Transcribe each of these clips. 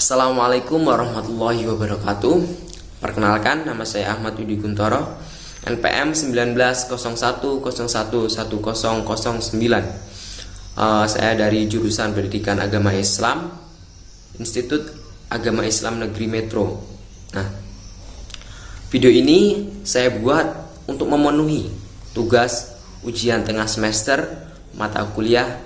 Assalamualaikum warahmatullahi wabarakatuh. Perkenalkan, nama saya Ahmad Yudi Guntoro, NPM 1901011009. Saya dari jurusan Pendidikan Agama Islam, Institut Agama Islam Negeri Metro. Nah, video ini saya buat untuk memenuhi tugas ujian tengah semester mata kuliah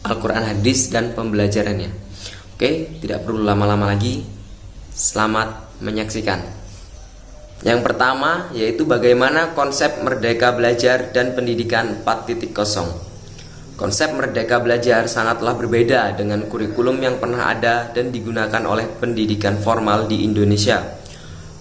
Al-Quran Hadis dan pembelajarannya. Oke, tidak perlu lama-lama lagi. Selamat menyaksikan. Yang pertama yaitu bagaimana konsep Merdeka Belajar dan Pendidikan 4.0. Konsep Merdeka Belajar sangatlah berbeda dengan kurikulum yang pernah ada dan digunakan oleh pendidikan formal di Indonesia.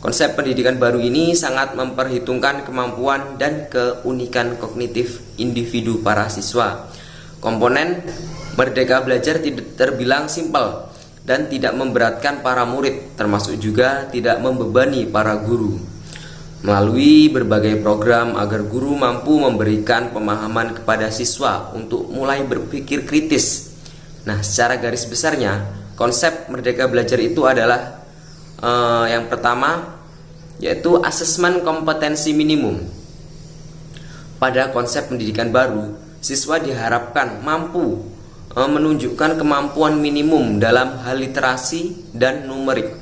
Konsep pendidikan baru ini sangat memperhitungkan kemampuan dan keunikan kognitif individu para siswa. Komponen Merdeka Belajar tidak terbilang simpel dan tidak memberatkan para murid, termasuk juga tidak membebani para guru. Melalui berbagai program agar guru mampu memberikan pemahaman kepada siswa untuk mulai berpikir kritis. Nah, secara garis besarnya, konsep Merdeka Belajar itu adalah yang pertama yaitu asesmen kompetensi minimum. Pada konsep pendidikan baru, siswa diharapkan mampu menunjukkan kemampuan minimum dalam hal literasi dan numerik.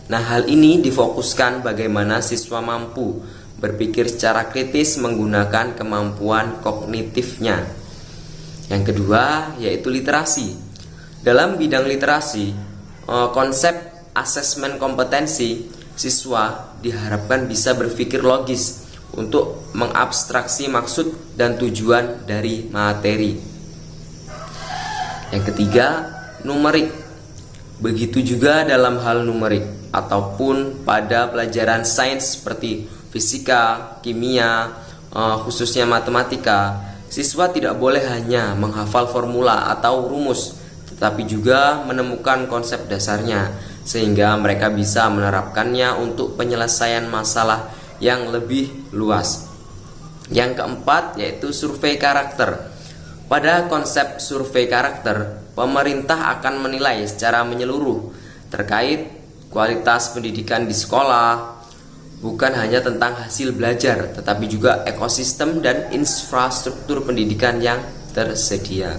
Nah, hal ini difokuskan bagaimana siswa mampu berpikir secara kritis menggunakan kemampuan kognitifnya. Yang kedua yaitu literasi. Dalam bidang literasi, konsep asesmen kompetensi, siswa diharapkan bisa berpikir logis untuk mengabstraksi maksud dan tujuan dari materi. Yang ketiga, numerik. Begitu juga dalam hal numerik ataupun pada pelajaran sains seperti fisika, kimia, khususnya matematika, siswa tidak boleh hanya menghafal formula atau rumus, tetapi juga menemukan konsep dasarnya sehingga mereka bisa menerapkannya untuk penyelesaian masalah yang lebih luas. Yang keempat yaitu survei karakter. Pada konsep survei karakter, pemerintah akan menilai secara menyeluruh terkait kualitas pendidikan di sekolah, bukan hanya tentang hasil belajar, tetapi juga ekosistem dan infrastruktur pendidikan yang tersedia.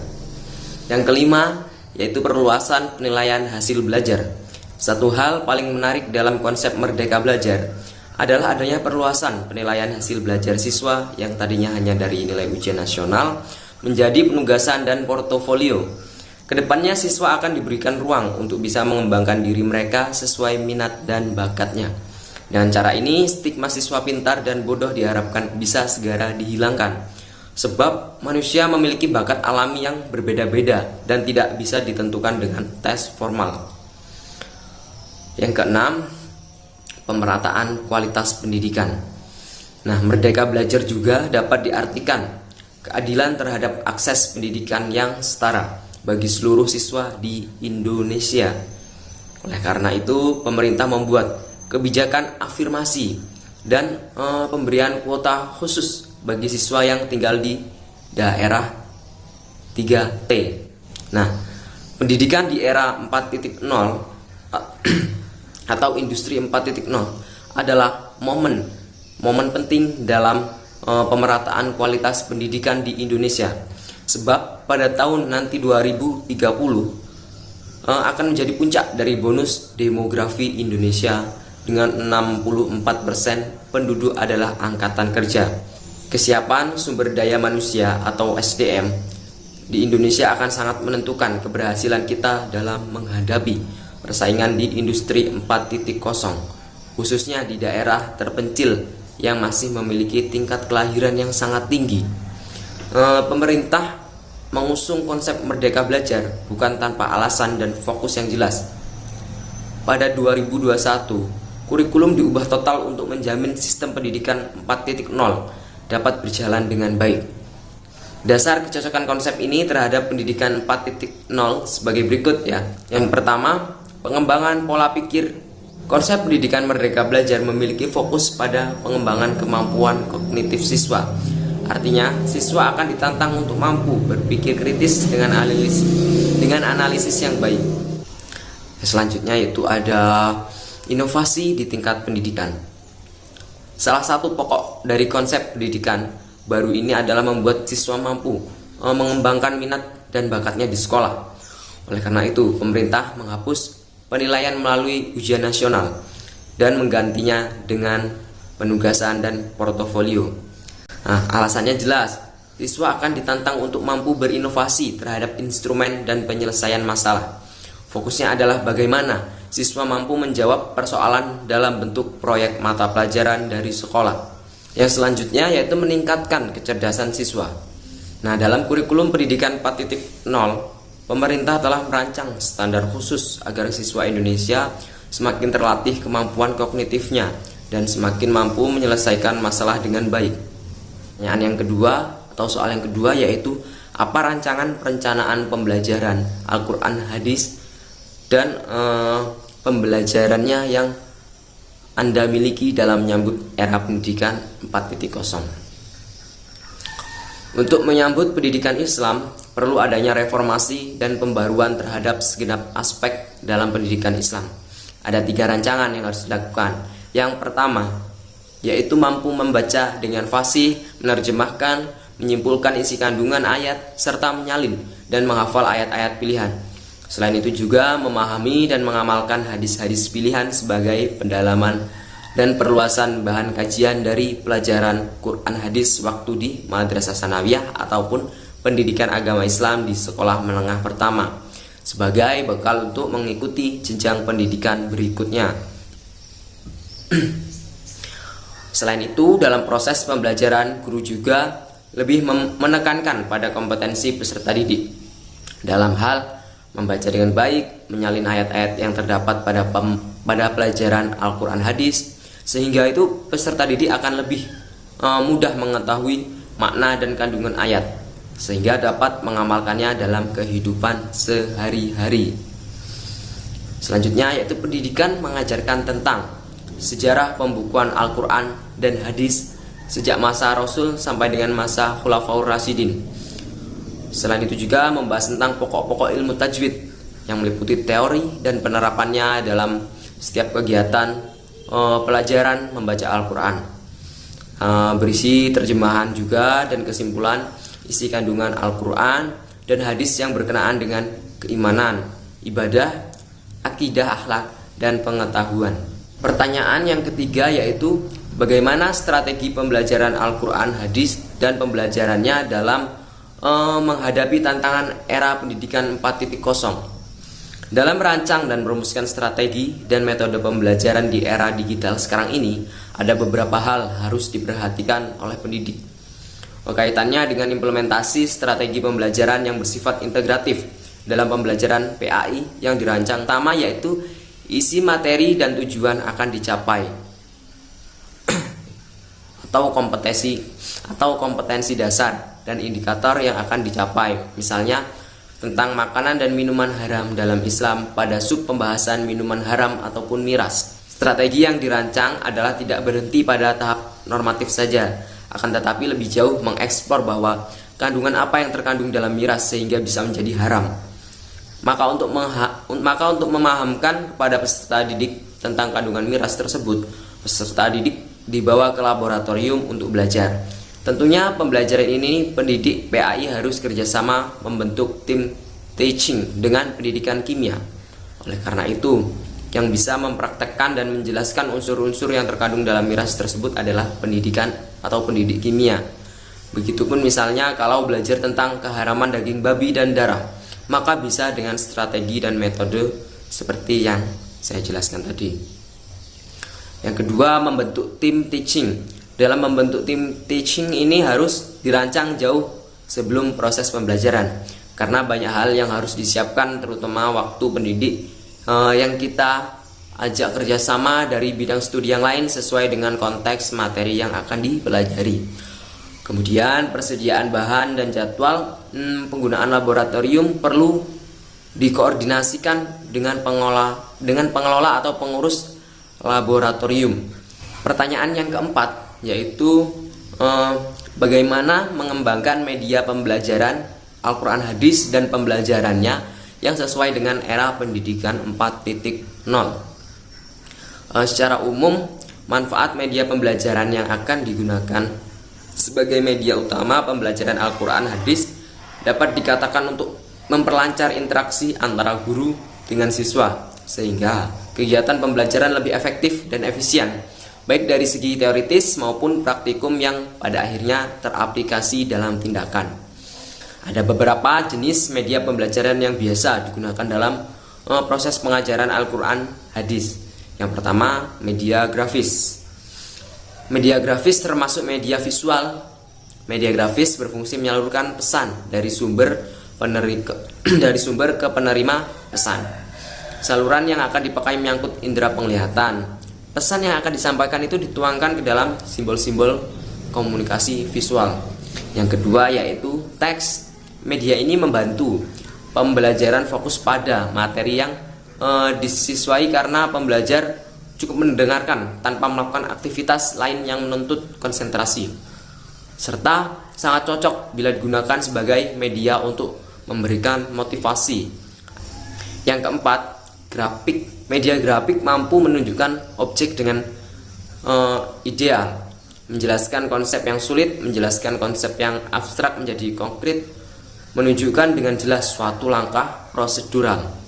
Yang kelima, yaitu perluasan penilaian hasil belajar. Satu hal paling menarik dalam konsep Merdeka Belajar adalah adanya perluasan penilaian hasil belajar siswa yang tadinya hanya dari nilai ujian nasional menjadi penugasan dan portofolio. Kedepannya siswa akan diberikan ruang untuk bisa mengembangkan diri mereka sesuai minat dan bakatnya. Dengan cara ini, stigma siswa pintar dan bodoh diharapkan bisa segera dihilangkan. Sebab manusia memiliki bakat alami yang berbeda-beda dan tidak bisa ditentukan dengan tes formal. Yang keenam, pemerataan kualitas pendidikan. Nah, Merdeka Belajar juga dapat diartikan keadilan terhadap akses pendidikan yang setara bagi seluruh siswa di Indonesia. Oleh karena itu, pemerintah membuat kebijakan afirmasi dan pemberian kuota khusus bagi siswa yang tinggal di daerah 3T. Nah, pendidikan di era 4.0 atau industri 4.0 adalah momen penting dalam pemerataan kualitas pendidikan di Indonesia. Sebab pada tahun nanti 2030 akan menjadi puncak dari bonus demografi Indonesia dengan 64% penduduk adalah angkatan kerja. Kesiapan sumber daya manusia atau SDM di Indonesia akan sangat menentukan keberhasilan kita dalam menghadapi persaingan di industri 4.0, khususnya di daerah terpencil yang masih memiliki tingkat kelahiran yang sangat tinggi. Pemerintah mengusung konsep Merdeka Belajar bukan tanpa alasan dan fokus yang jelas. Pada 2021, kurikulum diubah total untuk menjamin sistem pendidikan 4.0 dapat berjalan dengan baik. Dasar kecocokan konsep ini terhadap pendidikan 4.0 sebagai berikut ya. Yang pertama, pengembangan pola pikir. Konsep pendidikan Merdeka Belajar memiliki fokus pada pengembangan kemampuan kognitif siswa. Artinya, siswa akan ditantang untuk mampu berpikir kritis dengan analisis yang baik. Selanjutnya yaitu ada inovasi di tingkat pendidikan. Salah satu pokok dari konsep pendidikan baru ini adalah membuat siswa mampu mengembangkan minat dan bakatnya di sekolah. Oleh karena itu, pemerintah menghapus penilaian melalui ujian nasional dan menggantinya dengan penugasan dan portofolio. Nah, alasannya jelas, siswa akan ditantang untuk mampu berinovasi terhadap instrumen dan penyelesaian masalah. Fokusnya adalah bagaimana siswa mampu menjawab persoalan dalam bentuk proyek mata pelajaran dari sekolah. Yang selanjutnya yaitu meningkatkan kecerdasan siswa. Nah, dalam kurikulum pendidikan 4.0, pemerintah telah merancang standar khusus agar siswa Indonesia semakin terlatih kemampuan kognitifnya dan semakin mampu menyelesaikan masalah dengan baik. Pertanyaan yang kedua atau soal yang kedua yaitu apa rancangan perencanaan pembelajaran Al-Quran hadis dan pembelajarannya yang Anda miliki dalam menyambut era pendidikan 4.0. Untuk menyambut pendidikan Islam, perlu adanya reformasi dan pembaruan terhadap segenap aspek dalam pendidikan Islam. Ada 3 rancangan yang harus dilakukan. Yang pertama, yaitu mampu membaca dengan fasih, menerjemahkan, menyimpulkan isi kandungan ayat, serta menyalin dan menghafal ayat-ayat pilihan. Selain itu juga memahami dan mengamalkan hadis-hadis pilihan sebagai pendalaman dan perluasan bahan kajian dari pelajaran Quran hadis waktu di Madrasah Sanawiyah ataupun pendidikan agama Islam di sekolah menengah pertama sebagai bekal untuk mengikuti jenjang pendidikan berikutnya. Selain itu, dalam proses pembelajaran, guru juga lebih menekankan pada kompetensi peserta didik dalam hal membaca dengan baik, menyalin ayat-ayat yang terdapat pada pelajaran Al-Quran hadis, sehingga itu peserta didik akan lebih mudah mengetahui makna dan kandungan ayat, sehingga dapat mengamalkannya dalam kehidupan sehari-hari. Selanjutnya yaitu pendidikan mengajarkan tentang sejarah pembukuan Al-Quran dan hadis sejak masa Rasul sampai dengan masa Khulafaur Rasyidin. Selain itu juga membahas tentang pokok-pokok ilmu tajwid yang meliputi teori dan penerapannya dalam setiap kegiatan pelajaran membaca Al-Quran. Berisi terjemahan juga dan kesimpulan isi kandungan Al-Quran dan hadis yang berkenaan dengan keimanan, ibadah, akidah, akhlak, dan pengetahuan. Pertanyaan yang ketiga yaitu bagaimana strategi pembelajaran Al-Quran hadis dan pembelajarannya dalam menghadapi tantangan era pendidikan 4.0. Dalam merancang dan merumuskan strategi dan metode pembelajaran di era digital sekarang ini, ada beberapa hal harus diperhatikan oleh pendidik. Kaitannya dengan implementasi strategi pembelajaran yang bersifat integratif dalam pembelajaran PAI yang dirancang pertama yaitu isi materi dan tujuan akan dicapai atau kompetensi dasar dan indikator yang akan dicapai, misalnya tentang makanan dan minuman haram dalam Islam pada sub pembahasan minuman haram ataupun miras. Strategi yang dirancang adalah tidak berhenti pada tahap normatif saja, akan tetapi lebih jauh mengeksplor bahwa kandungan apa yang terkandung dalam miras sehingga bisa menjadi haram. Maka untuk memahamkan kepada peserta didik tentang kandungan miras tersebut, peserta didik dibawa ke laboratorium untuk belajar. Tentunya pembelajaran ini pendidik PAI harus kerjasama membentuk tim teaching dengan pendidikan kimia. Oleh karena itu, yang bisa mempraktekkan dan menjelaskan unsur-unsur yang terkandung dalam miras tersebut adalah pendidikan atau pendidik kimia. Begitupun misalnya kalau belajar tentang keharaman daging babi dan darah, maka bisa dengan strategi dan metode seperti yang saya jelaskan tadi. Yang kedua, membentuk tim teaching. Dalam membentuk tim teaching ini harus dirancang jauh sebelum proses pembelajaran, karena banyak hal yang harus disiapkan, terutama waktu pendidik yang kita ajak kerjasama dari bidang studi yang lain sesuai dengan konteks materi yang akan dipelajari. Kemudian persediaan bahan dan jadwal penggunaan laboratorium perlu dikoordinasikan dengan pengelola atau pengurus laboratorium. Pertanyaan yang keempat yaitu bagaimana mengembangkan media pembelajaran Al-Quran hadis dan pembelajarannya yang sesuai dengan era pendidikan 4.0. Secara umum, manfaat media pembelajaran yang akan digunakan sebagai media utama pembelajaran Al-Quran hadis dapat dikatakan untuk memperlancar interaksi antara guru dengan siswa, sehingga kegiatan pembelajaran lebih efektif dan efisien, baik dari segi teoritis maupun praktikum yang pada akhirnya teraplikasi dalam tindakan. Ada beberapa jenis media pembelajaran yang biasa digunakan dalam proses pengajaran Al-Quran hadis. Yang pertama, media grafis. Media grafis termasuk media visual. Media grafis berfungsi menyalurkan pesan dari sumber ke penerima pesan. Saluran yang akan dipakai menyangkut indera penglihatan. Pesan yang akan disampaikan itu dituangkan ke dalam simbol-simbol komunikasi visual. Yang kedua yaitu teks. Media ini membantu pembelajaran fokus pada materi yang disiswai karena pembelajar cukup mendengarkan tanpa melakukan aktivitas lain yang menuntut konsentrasi, serta sangat cocok bila digunakan sebagai media untuk memberikan motivasi. Yang keempat, grafik. Media grafik mampu menunjukkan objek dengan ideal, menjelaskan konsep yang sulit, menjelaskan konsep yang abstrak menjadi konkret, menunjukkan dengan jelas suatu langkah prosedural.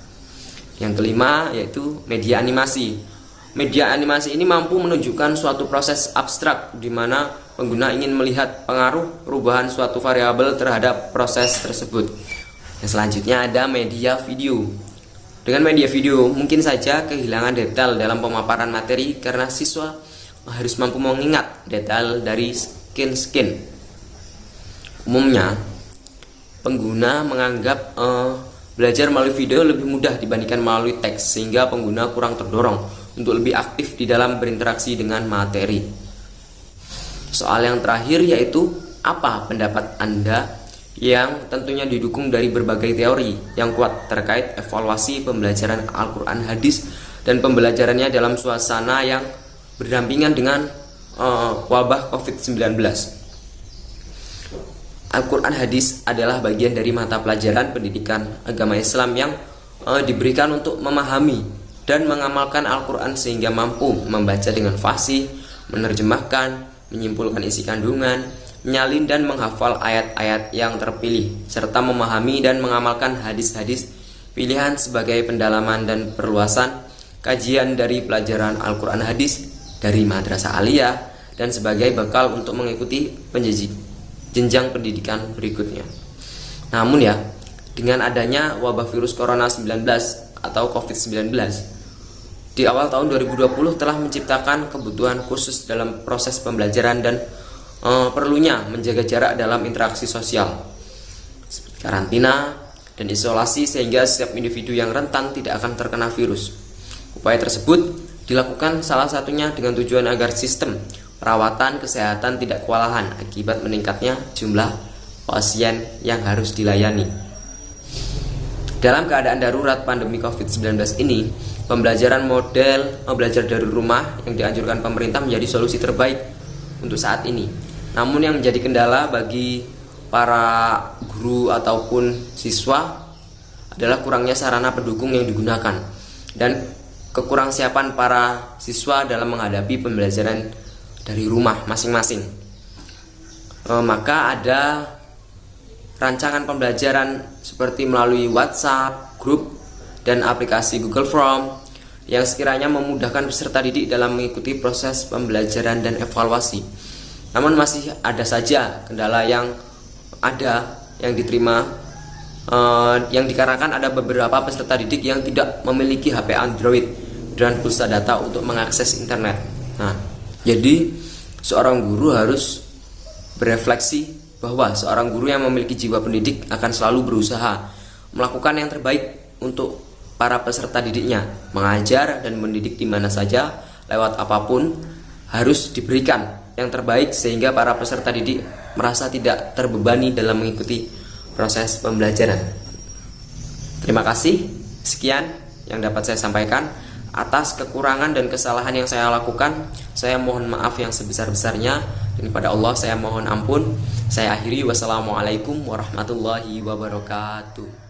Yang kelima yaitu media animasi. Media animasi ini mampu menunjukkan suatu proses abstrak di mana pengguna ingin melihat pengaruh perubahan suatu variabel terhadap proses tersebut. Yang selanjutnya ada media video. Dengan media video mungkin saja kehilangan detail dalam pemaparan materi karena siswa harus mampu mengingat detail dari skin. Umumnya pengguna menganggap belajar melalui video lebih mudah dibandingkan melalui teks, sehingga pengguna kurang terdorong untuk lebih aktif di dalam berinteraksi dengan materi. Soal yang terakhir yaitu, apa pendapat Anda yang tentunya didukung dari berbagai teori yang kuat terkait evaluasi pembelajaran Al-Quran hadis dan pembelajarannya dalam suasana yang berdampingan dengan wabah COVID-19. Al-Quran hadis adalah bagian dari mata pelajaran pendidikan agama Islam yang diberikan untuk memahami dan mengamalkan Al-Quran sehingga mampu membaca dengan fasih, menerjemahkan, menyimpulkan isi kandungan, menyalin dan menghafal ayat-ayat yang terpilih, serta memahami dan mengamalkan hadis-hadis pilihan sebagai pendalaman dan perluasan kajian dari pelajaran Al-Quran hadis dari madrasah aliyah dan sebagai bekal untuk mengikuti jenjang pendidikan berikutnya. Namun ya, dengan adanya wabah virus corona 19 atau COVID-19 di awal tahun 2020 telah menciptakan kebutuhan khusus dalam proses pembelajaran dan perlunya menjaga jarak dalam interaksi sosial seperti karantina dan isolasi, sehingga setiap individu yang rentan tidak akan terkena virus. Upaya tersebut dilakukan salah satunya dengan tujuan agar sistem perawatan kesehatan tidak kewalahan akibat meningkatnya jumlah pasien yang harus dilayani. Dalam keadaan darurat pandemi COVID-19 ini, pembelajaran model belajar dari rumah yang dianjurkan pemerintah menjadi solusi terbaik untuk saat ini. Namun yang menjadi kendala bagi para guru ataupun siswa adalah kurangnya sarana pendukung yang digunakan dan kekurangsiapan para siswa dalam menghadapi pembelajaran dari rumah masing-masing. Maka ada rancangan pembelajaran seperti melalui WhatsApp, grup, dan aplikasi Google Form yang sekiranya memudahkan peserta didik dalam mengikuti proses pembelajaran dan evaluasi. Namun masih ada saja kendala yang diterima yang dikarenakan ada beberapa peserta didik yang tidak memiliki HP Android dan pulsa data untuk mengakses internet. Jadi seorang guru harus berefleksi bahwa seorang guru yang memiliki jiwa pendidik akan selalu berusaha melakukan yang terbaik untuk para peserta didiknya. Mengajar dan mendidik di mana saja, lewat apapun, harus diberikan yang terbaik sehingga para peserta didik merasa tidak terbebani dalam mengikuti proses pembelajaran. Terima kasih. Sekian yang dapat saya sampaikan. Atas kekurangan dan kesalahan yang saya lakukan, saya mohon maaf yang sebesar-besarnya, dan kepada Allah saya mohon ampun. Saya akhiri, wassalamualaikum warahmatullahi wabarakatuh.